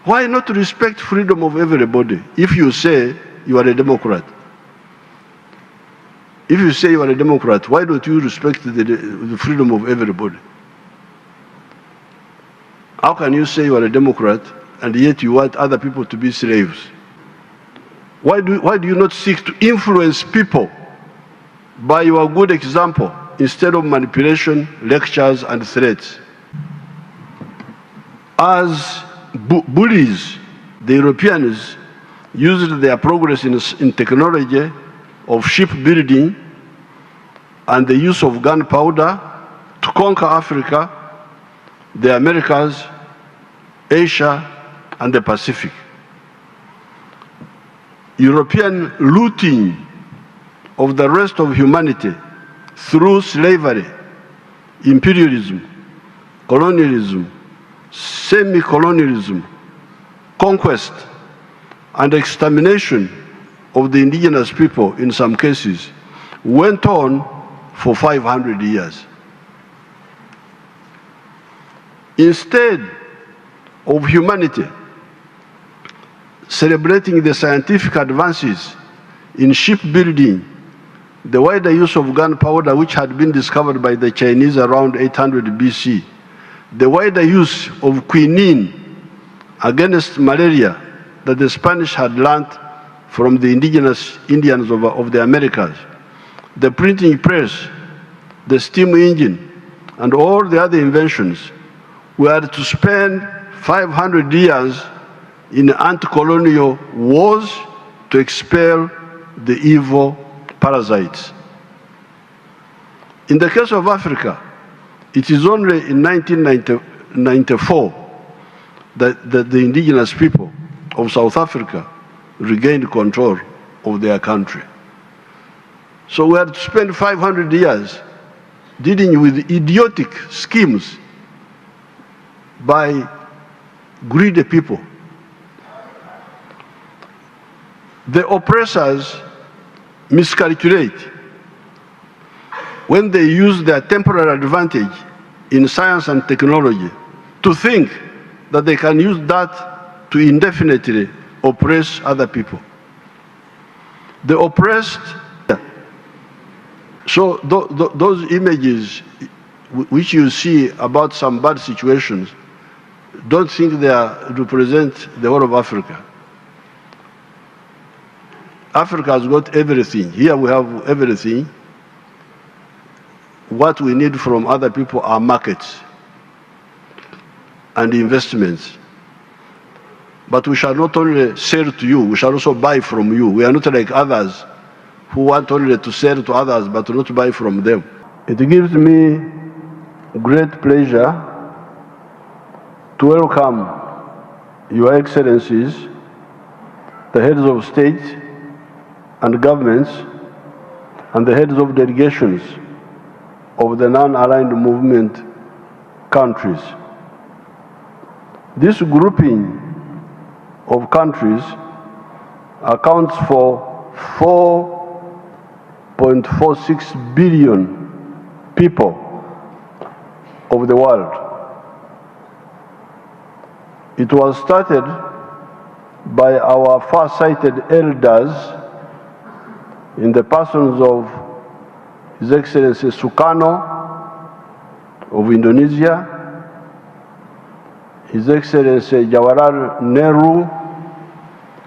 Why not respect freedom of everybody if you say you are a Democrat? If you say you are a Democrat, why don't you respect the freedom of everybody? How can you say you are a Democrat and yet you want other people to be slaves? Why do you not seek to influence people by your good example instead of manipulation, lectures, and threats? As bullies, the Europeans used their progress in technology of shipbuilding and the use of gunpowder to conquer Africa, the Americas, Asia, and the Pacific. European looting of the rest of humanity through slavery, imperialism, colonialism, semi-colonialism, conquest, and extermination of the indigenous people in some cases went on for 500 years. Instead of humanity celebrating the scientific advances in shipbuilding, the wider use of gunpowder, which had been discovered by the Chinese around 800 BC, the wider use of quinine against malaria that the Spanish had learned from the indigenous Indians of the Americas, the printing press, the steam engine, and all the other inventions, were to spend 500 years in anti-colonial wars to expel the evil parasites. In the case of Africa, it is only in 1994 that the indigenous people of South Africa regained control of their country. So we had to spend 500 years dealing with idiotic schemes by greedy people. The oppressors miscalculate when they use their temporary advantage in science and technology to think that they can use that to indefinitely oppress other people. The oppressed, so those images which you see about some bad situations, don't think they represent the whole of Africa. Africa has got everything. Here we have everything. What we need from other people are markets and investments. But we shall not only sell to you, we shall also buy from you. We are not like others who want only to sell to others but not buy from them. It gives me great pleasure to welcome Your Excellencies, the heads of state and governments, and the heads of delegations of the non-aligned movement countries. This grouping of countries accounts for 4.46 billion people of the world. It was started by our far-sighted elders in the persons of His Excellency Sukarno of Indonesia, His Excellency Jawaharlal Nehru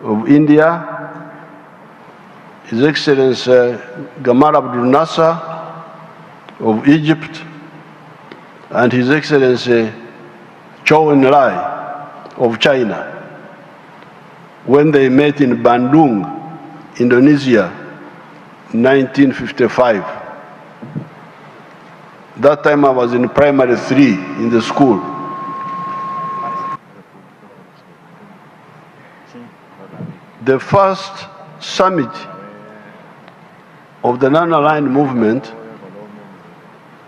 of India, His Excellency Gamal Abdel Nasser of Egypt, and His Excellency Zhou Enlai of China, when they met in Bandung, Indonesia, 1955. That time I was in primary 3 in the school. The first summit of the non-aligned movement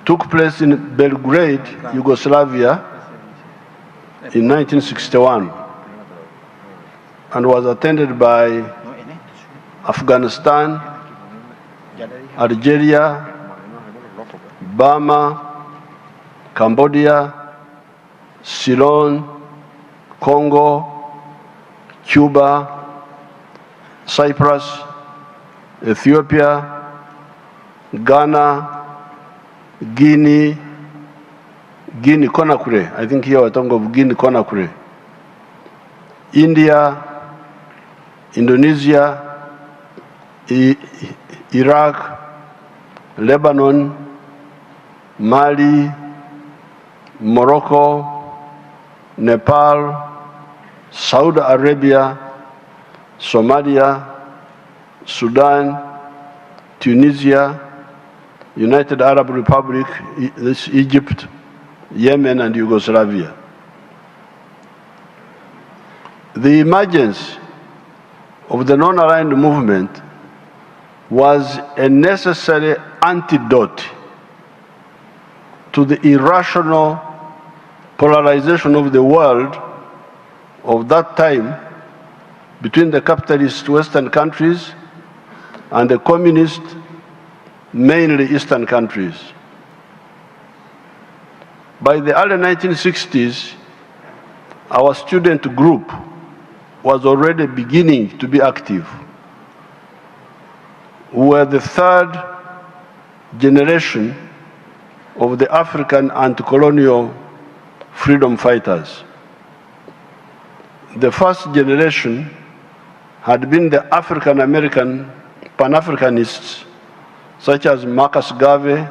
took place in Belgrade, Yugoslavia, in 1961, and was attended by Afghanistan, Algeria, Burma, Cambodia, Ceylon, Congo, Cuba, Cyprus, Ethiopia, Ghana, Guinea Conakry. I think here we're talking of Guinea Conakry. India, Indonesia, Iraq, Lebanon, Mali, Morocco, Nepal, Saudi Arabia, Somalia, Sudan, Tunisia, United Arab Republic, Egypt, Yemen, and Yugoslavia. The emergence of the non-aligned movement was a necessary antidote to the irrational polarization of the world of that time between the capitalist Western countries and the communist, mainly Eastern countries. By the early 1960s, our student group was already beginning to be active. We were the third generation of the African anti-colonial freedom fighters. The first generation had been the African-American Pan-Africanists, such as Marcus Garvey,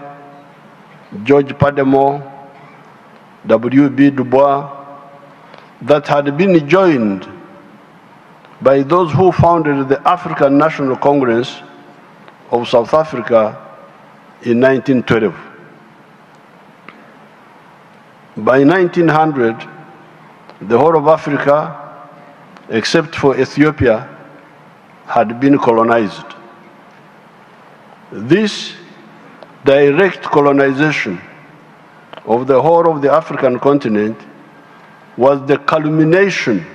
George Padmore, W.B. Du Bois, that had been joined by those who founded the African National Congress of South Africa in 1912. By 1900, the whole of Africa, except for Ethiopia, had been colonized. This direct colonization of the whole of the African continent was the culmination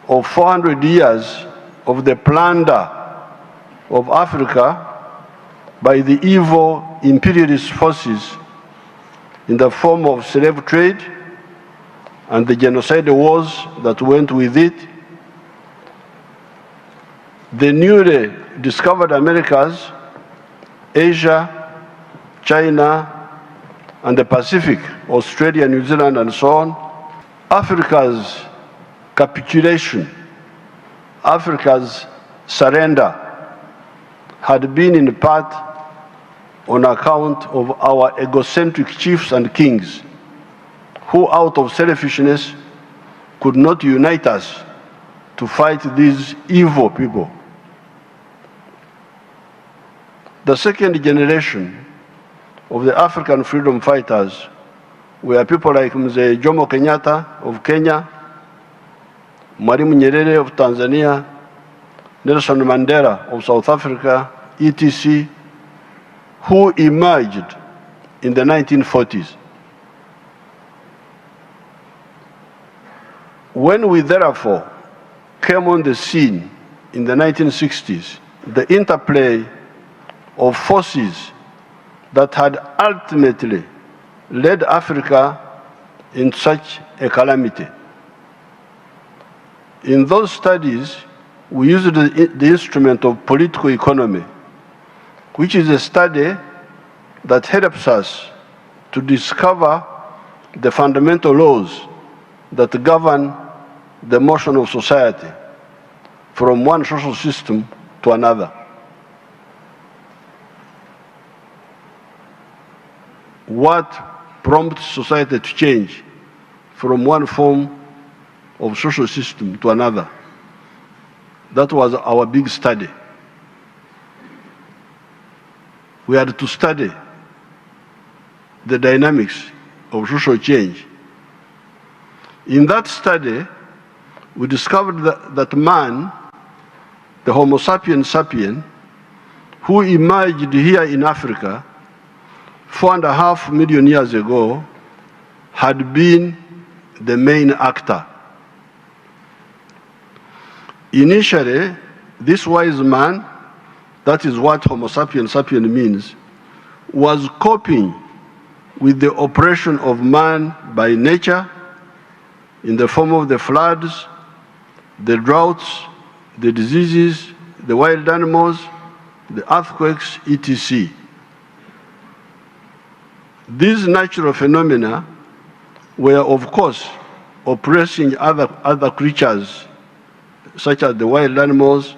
of 400 years of the plunder of Africa by the evil imperialist forces in the form of slave trade and the genocide wars that went with it, the newly discovered Americas, Asia, China, and the Pacific, Australia, New Zealand, and so on, Africa's capitulation, Africa's surrender had been in part on account of our egocentric chiefs and kings who, out of selfishness, could not unite us to fight these evil people. The second generation of the African freedom fighters were people like Mzee Jomo Kenyatta of Kenya, Mwalimu Nyerere of Tanzania, Nelson Mandela of South Africa, etc., who emerged in the 1940s. When we therefore came on the scene in the 1960s, the interplay of forces that had ultimately led Africa in such a calamity. In those studies, we used the instrument of political economy, which is a study that helps us to discover the fundamental laws that govern the motion of society from one social system to another. What prompts society to change from one form of social system to another? That was our big study. We had to study the dynamics of social change. In that study, we discovered that man, the Homo sapiens sapien, who emerged here in Africa 4.5 million years ago, had been the main actor. Initially, this wise man, that is what Homo sapiens sapien means, was coping with the oppression of man by nature in the form of the floods, the droughts, the diseases, the wild animals, the earthquakes, etc. These natural phenomena were, of course, oppressing other creatures, such as the wild animals,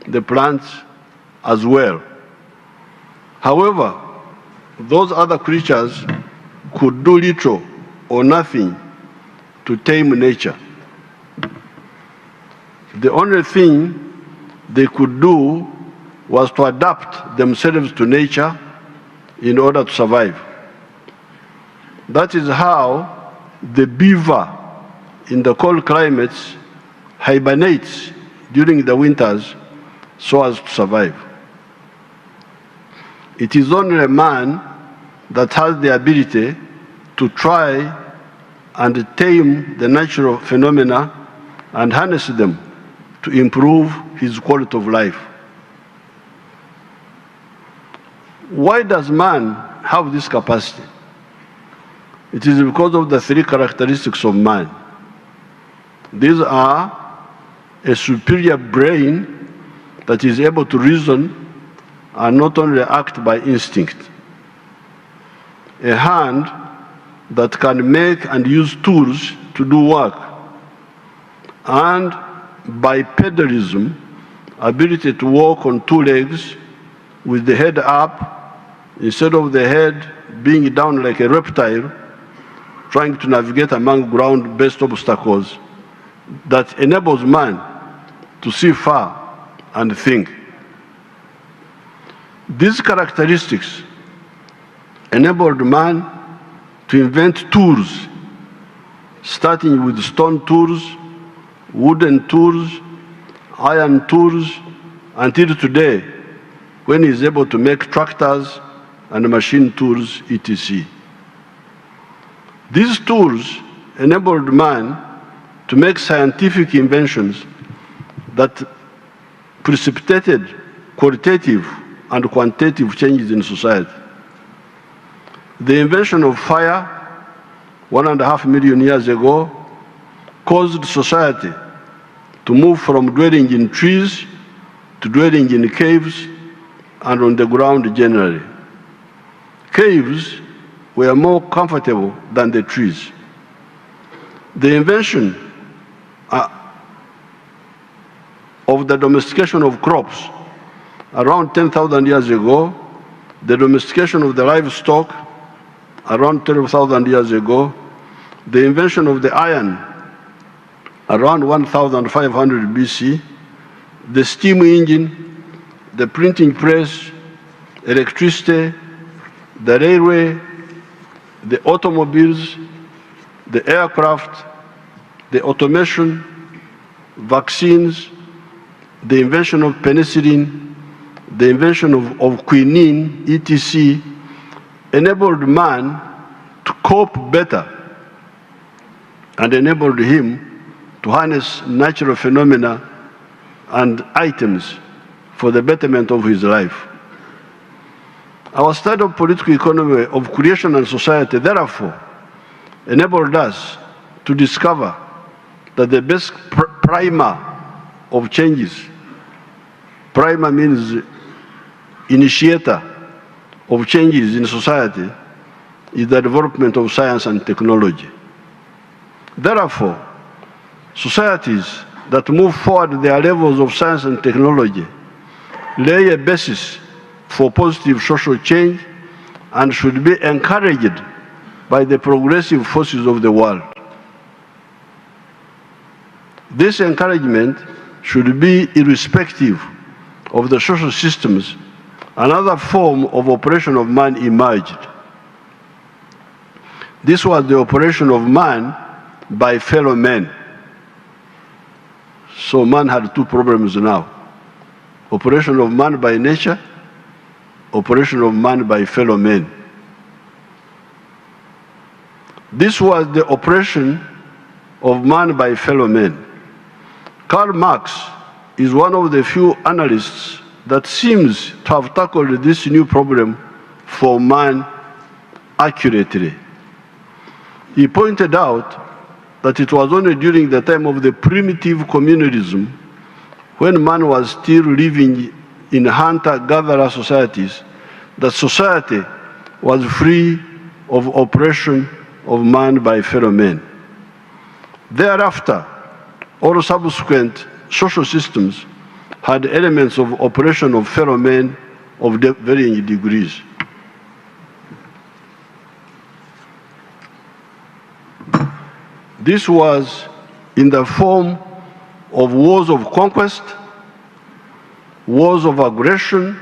the plants, as well. However, those other creatures could do little or nothing to tame nature. The only thing they could do was to adapt themselves to nature in order to survive. That is how the beaver in the cold climates hibernates during the winters so as to survive. It is only a man that has the ability to try and tame the natural phenomena and harness them to improve his quality of life. Why does man have this capacity? It is because of the three characteristics of man. These are a superior brain that is able to reason and not only act by instinct, a hand that can make and use tools to do work, and bipedalism, ability to walk on two legs with the head up instead of the head being down like a reptile, trying to navigate among ground-based obstacles that enables man to see far and think. These characteristics enabled man to invent tools, starting with stone tools, wooden tools, iron tools, until today, when he is able to make tractors and machine tools, etc. These tools enabled man to make scientific inventions that precipitated qualitative and quantitative changes in society. The invention of fire 1.5 million years ago caused society to move from dwelling in trees to dwelling in caves and on the ground generally. Caves were more comfortable than the trees. The invention of the domestication of crops around 10,000 years ago, the domestication of the livestock around 12,000 years ago, the invention of the iron around 1,500 BC, the steam engine, the printing press, electricity, the railway, the automobiles, the aircraft, the automation, vaccines, the invention of penicillin, the invention of quinine, etc., enabled man to cope better and enabled him to harness natural phenomena and items for the betterment of his life. Our study of political economy of creation and society, therefore, enabled us to discover that the best primer of changes, primer means initiator of changes in society, is the development of science and technology. Therefore, societies that move forward their levels of science and technology lay a basis for positive social change and should be encouraged by the progressive forces of the world. This encouragement should be irrespective of the social systems another form of operation of man emerged. This was the operation of man by fellow men. So man had two problems now: operation of man by nature, operation of man by fellow men. This was the operation of man by fellow men. Karl Marx is one of the few analysts that seems to have tackled this new problem for man accurately. He pointed out that it was only during the time of the primitive communalism, when man was still living in hunter-gatherer societies, that society was free of oppression of man by fellow men. Thereafter, all subsequent social systems had elements of oppression of fellow men of varying degrees. This was in the form of wars of conquest, wars of aggression,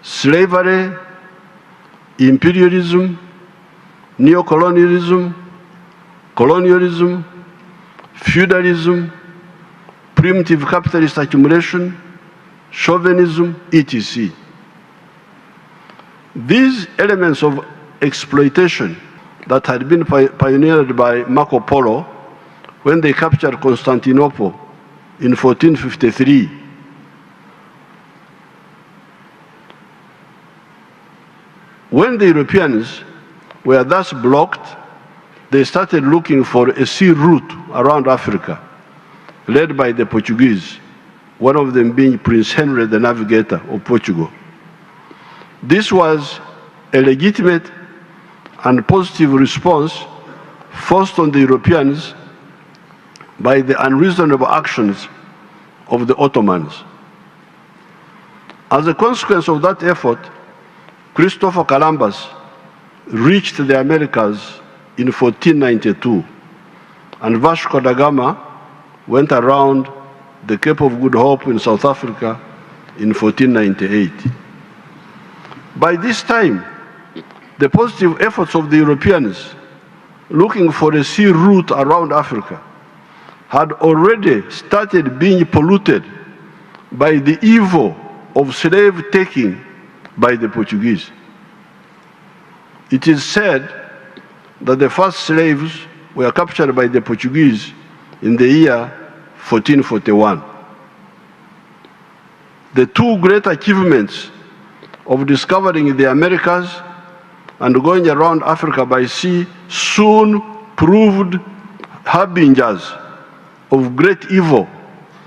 slavery, imperialism, neocolonialism, colonialism, feudalism, primitive capitalist accumulation, chauvinism, etc. These elements of exploitation that had been pioneered by Marco Polo when they captured Constantinople in 1453. When the Europeans were thus blocked, they started looking for a sea route around Africa, led by the Portuguese, one of them being Prince Henry, the navigator of Portugal. This was a legitimate and positive response forced on the Europeans by the unreasonable actions of the Ottomans. As a consequence of that effort, Christopher Columbus reached the Americas in 1492, and Vasco da Gama went around the Cape of Good Hope in South Africa in 1498. By this time, the positive efforts of the Europeans looking for a sea route around Africa had already started being polluted by the evil of slave taking by the Portuguese. It is said that the first slaves were captured by the Portuguese in the year 1441. The two great achievements of discovering the Americas and going around Africa by sea soon proved harbingers of great evil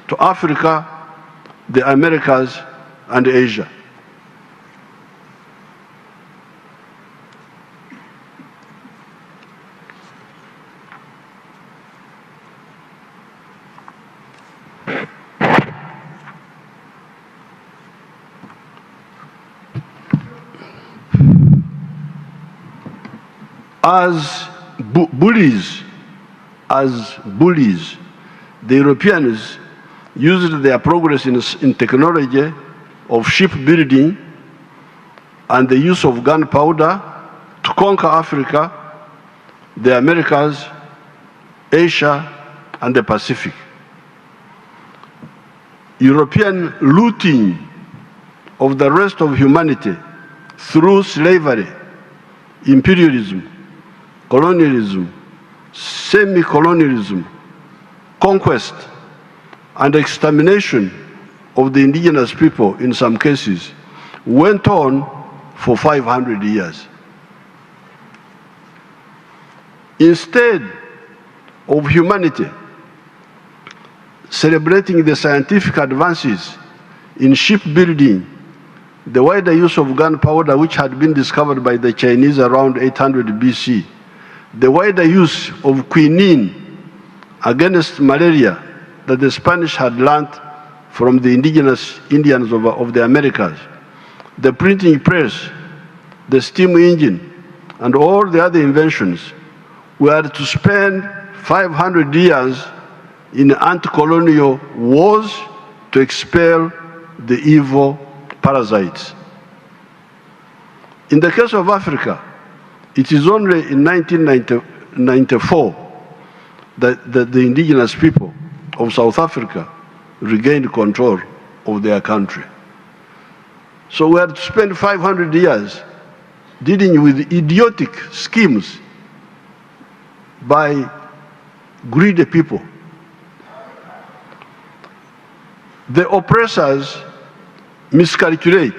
to Africa, the Americas, and Asia. As bullies, the Europeans used their progress in technology of shipbuilding and the use of gunpowder to conquer Africa, the Americas, Asia, and the Pacific. European looting of the rest of humanity through slavery, imperialism, colonialism, semi-colonialism, conquest, and extermination of the indigenous people in some cases went on for 500 years. Instead of humanity celebrating the scientific advances in shipbuilding, the wider use of gunpowder, which had been discovered by the Chinese around 800 BC, the wider use of quinine against malaria that the Spanish had learned from the indigenous Indians of the Americas, the printing press, the steam engine, and all the other inventions were to spend 500 years in anti-colonial wars to expel the evil parasites. In the case of Africa, it is only in 1994 that the indigenous people of South Africa regained control of their country. So we had to spend 500 years dealing with idiotic schemes by greedy people. The oppressors miscalculate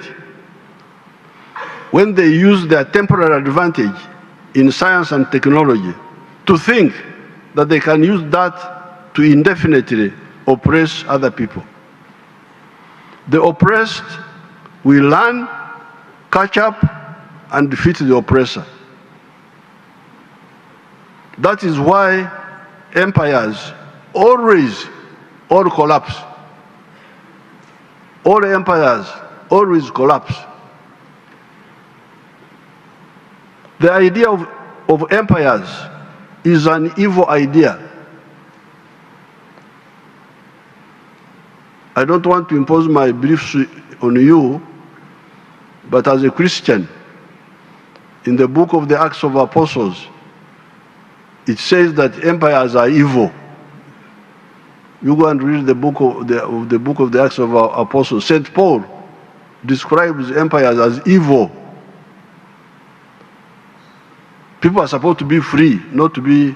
when they use their temporal advantage in science and technology to think that they can use that to indefinitely oppress other people. The oppressed will learn, catch up, and defeat the oppressor. That is why empires always all collapse. All empires always collapse. The idea of empires is an evil idea. I don't want to impose my beliefs on you, but as a Christian, in the book of the Acts of Apostles, it says that empires are evil. You go and read the book of the Acts of Apostles. St. Paul describes empires as evil. People are supposed to be free, not to be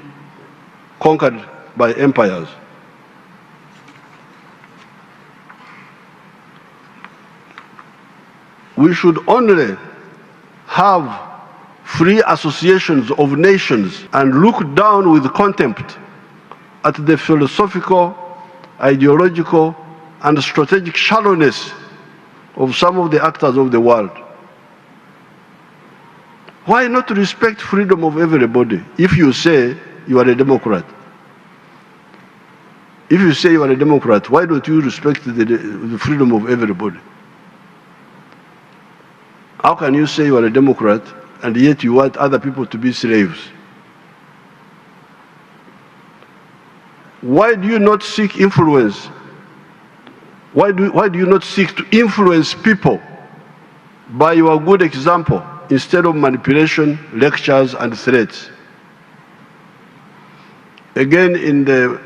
conquered by empires. We should only have free associations of nations and look down with contempt at the philosophical, ideological, and strategic shallowness of some of the actors of the world. Why not respect freedom of everybody if you say you are a Democrat? If you say you are a Democrat, why don't you respect the freedom of everybody? How can you say you are a Democrat and yet you want other people to be slaves? Why do you not seek influence? Why do you not seek to influence people by your good example instead of manipulation, lectures, and threats? Again, in the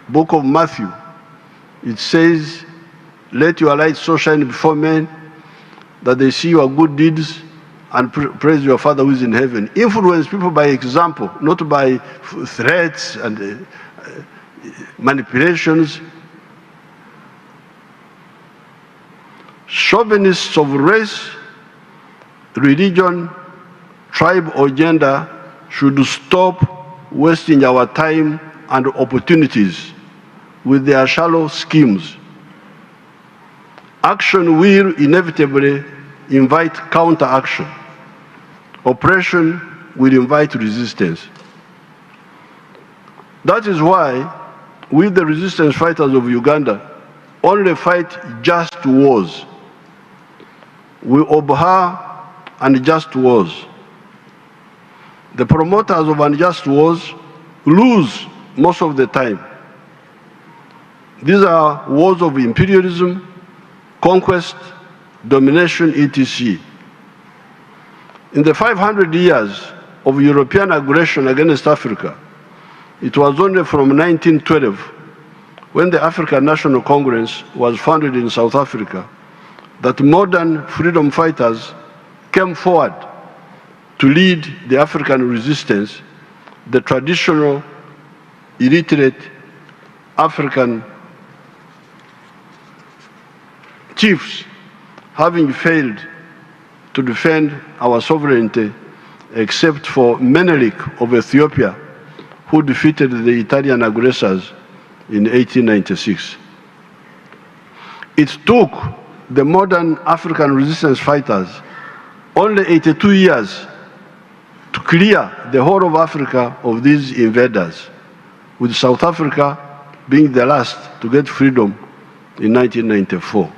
book of Matthew, it says, "Let your light so shine before men that they see your good deeds and praise your Father who is in heaven." Influence people by example, not by threats and manipulations. Chauvinists of race, religion, tribe, or gender should stop wasting our time and opportunities with their shallow schemes. Action will inevitably invite counteraction. Oppression will invite resistance. That is why we, the resistance fighters of Uganda, only fight just wars. We abhor unjust wars. The promoters of unjust wars lose most of the time. These are wars of imperialism, conquest, domination, etc. In the 500 years of European aggression against Africa, it was only from 1912, when the African National Congress was founded in South Africa, that modern freedom fighters came forward to lead the African resistance, the traditional, illiterate African chiefs having failed to defend our sovereignty, except for Menelik of Ethiopia, who defeated the Italian aggressors in 1896. It took the modern African resistance fighters only 82 years to clear the whole of Africa of these invaders, with South Africa being the last to get freedom in 1994.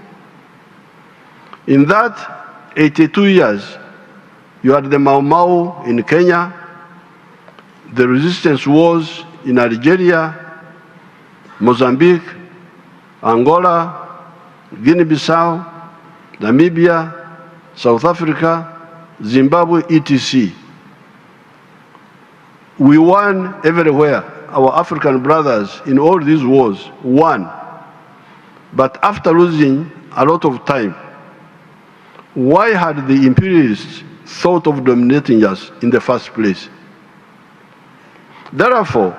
In that 82 years, you had the Mau Mau in Kenya, the resistance wars in Algeria, Mozambique, Angola, Guinea-Bissau, Namibia, South Africa, Zimbabwe, etc. We won everywhere. Our African brothers in all these wars won. But after losing a lot of time, why had the imperialists thought of dominating us in the first place? Therefore,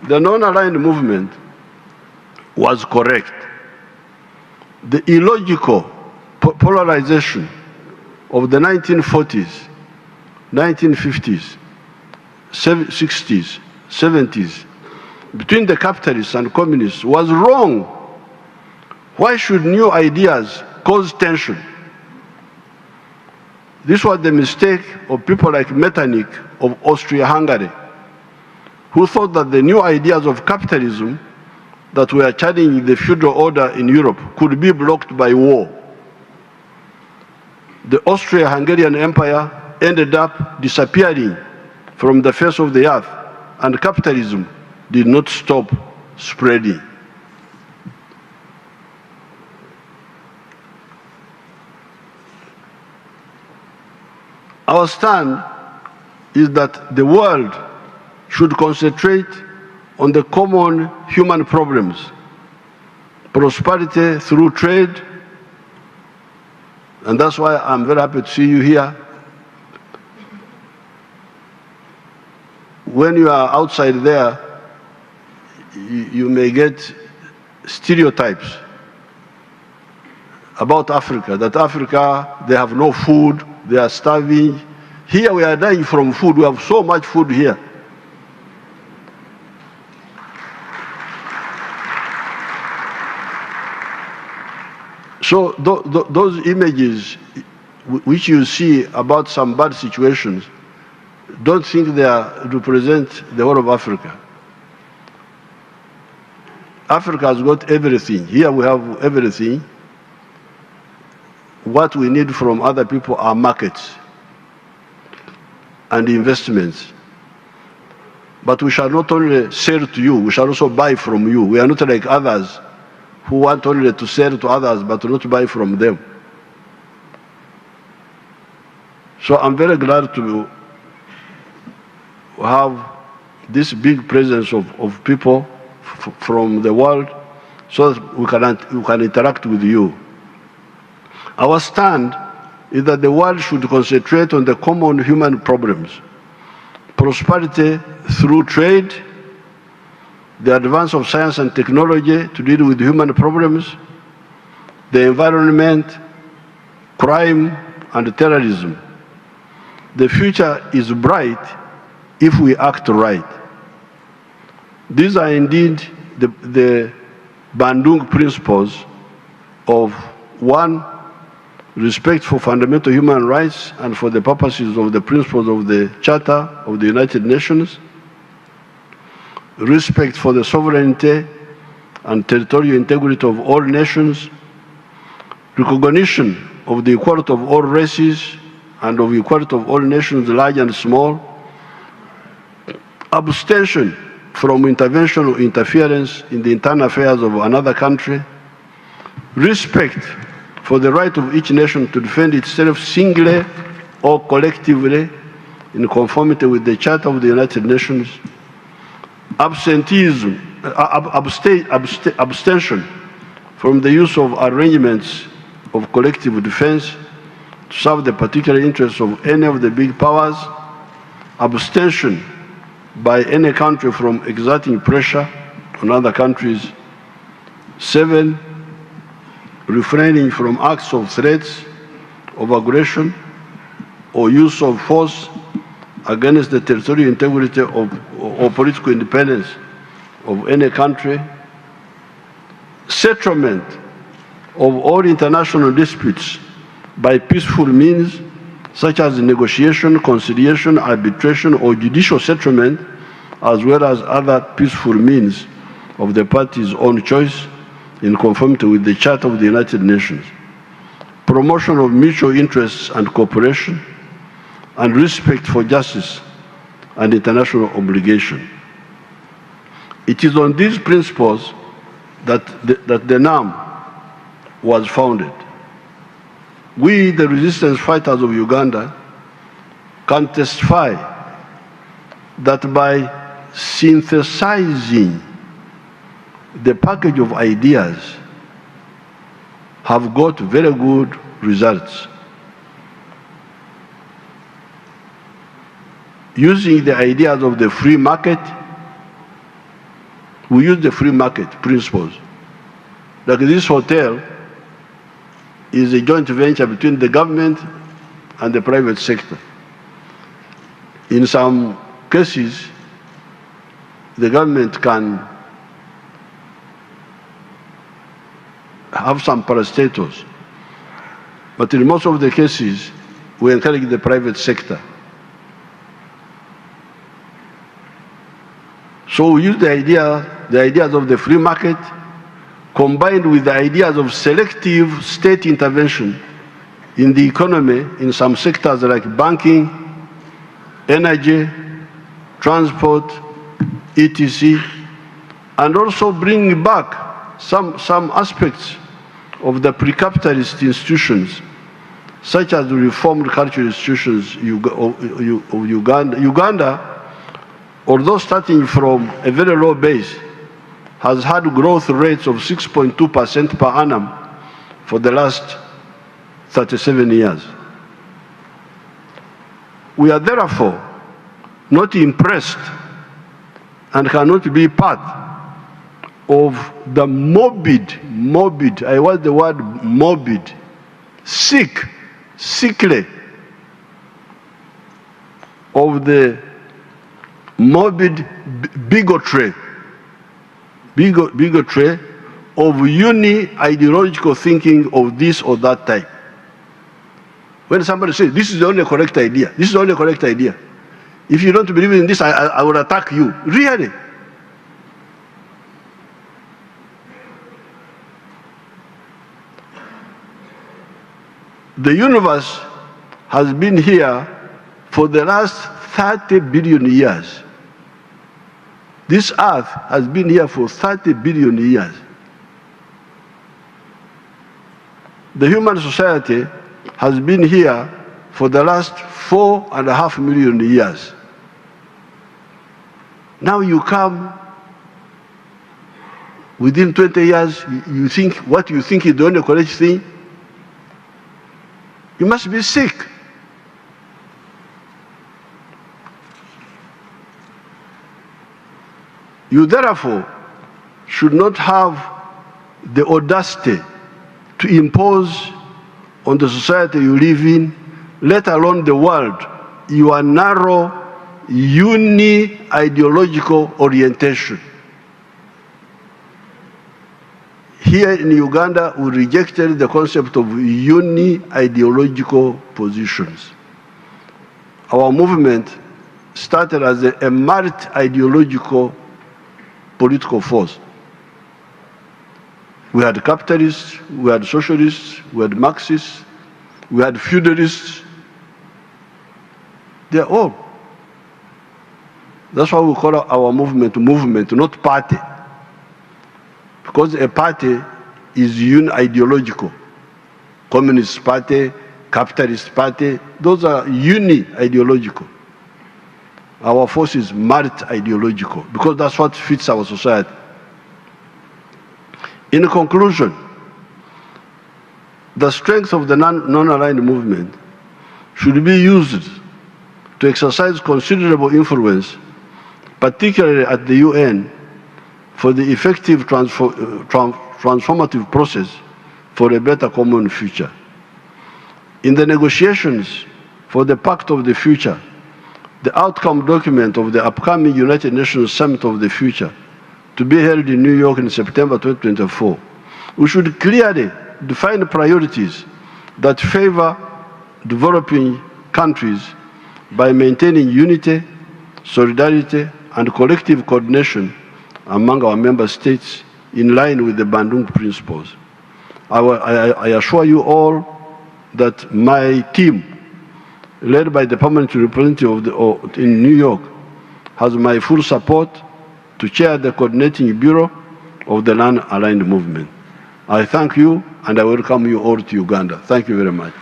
the non-aligned movement was correct. The illogical polarization of the 1940s, 1950s, 60s, 70s, between the capitalists and communists was wrong. Why should new ideas cause tension? This was the mistake of people like Metternich of Austria-Hungary, who thought that the new ideas of capitalism that were challenging the feudal order in Europe could be blocked by war. The Austro-Hungarian Empire ended up disappearing from the face of the earth, and capitalism did not stop spreading. Our stand is that the world should concentrate on the common human problems: prosperity through trade, and that's why I'm very happy to see you here. When you are outside there, you may get stereotypes about Africa, that Africa, they have no food, they are starving. Here we are dying from food. We have so much food here. So those images which you see about some bad situations, don't think they represent the whole of Africa. Africa has got everything. Here we have everything. What we need from other people are markets and investments. But we shall not only sell to you, we shall also buy from you. We are not like others who want only to sell to others but not buy from them. So I'm very glad to have this big presence of people from the world so that we can interact with you. Our stand is that the world should concentrate on the common human problems: prosperity through trade, the advance of science and technology to deal with human problems, the environment, crime, and terrorism. The future is bright if we act right. These are indeed the Bandung principles of: 1, respect for fundamental human rights and for the purposes of the principles of the Charter of the United Nations; respect for the sovereignty and territorial integrity of all nations; recognition of the equality of all races and of equality of all nations, large and small; abstention from intervention or interference in the internal affairs of another country; respect for the right of each nation to defend itself singly or collectively in conformity with the Charter of the United Nations; abstention from the use of arrangements of collective defense to serve the particular interests of any of the big powers; abstention by any country from exerting pressure on other countries; 7, refraining from acts of threats, of aggression, or use of force against the territorial integrity or political independence of any country; settlement of all international disputes by peaceful means, such as negotiation, conciliation, arbitration, or judicial settlement, as well as other peaceful means of the parties' own choice in conformity with the Charter of the United Nations; promotion of mutual interests and cooperation; and respect for justice and international obligation. It is on these principles that the NAM was founded. We, the resistance fighters of Uganda, can testify that by synthesizing the package of ideas have got very good results. Using the ideas of the free market, we use the free market principles. Like this hotel is a joint venture between the government and the private sector. In some cases, the government can have some parastatals. But in most of the cases, we encourage the private sector. So we use the ideas of the free market combined with the ideas of selective state intervention in the economy in some sectors like banking, energy, transport, etc., and also bringing back some aspects of the pre-capitalist institutions, such as the reformed cultural institutions of Uganda. Uganda, although starting from a very low base, has had growth rates of 6.2% per annum for the last 37 years. We are therefore not impressed and cannot be part of the morbid, I want the word morbid, sickly, of the morbid bigotry of uni-ideological thinking of this or that type. When somebody says, this is the only correct idea, this is the only correct idea. If you don't believe in this, I will attack you. Really? The universe has been here for the last 30 billion years. This earth has been here for 30 billion years. The human society has been here for the last 4.5 million years. Now you come, within 20 years, you think what you think is the only correct thing. You must be sick. You therefore should not have the audacity to impose on the society you live in, let alone the world, your narrow, uni-ideological orientation. Here in Uganda, we rejected the concept of uni-ideological positions. Our movement started as a multi-ideological political force. We had capitalists, we had socialists, we had Marxists, we had feudalists. They're all. That's why we call our movement, not party. Because a party is uni-ideological. Communist party, capitalist party, those are uni-ideological. Our force is multi-ideological because that's what fits our society. In conclusion, the strength of the non-aligned movement should be used to exercise considerable influence, particularly at the UN, for the effective transformative process for a better common future. In the negotiations for the Pact of the Future, the outcome document of the upcoming United Nations Summit of the Future, to be held in New York in September 2024, we should clearly define priorities that favor developing countries by maintaining unity, solidarity, and collective coordination among our member states in line with the Bandung principles. I assure you all that my team, led by the permanent representative in New York, has my full support to chair the coordinating bureau of the non-aligned movement. I thank you and I welcome you all to Uganda. Thank you very much.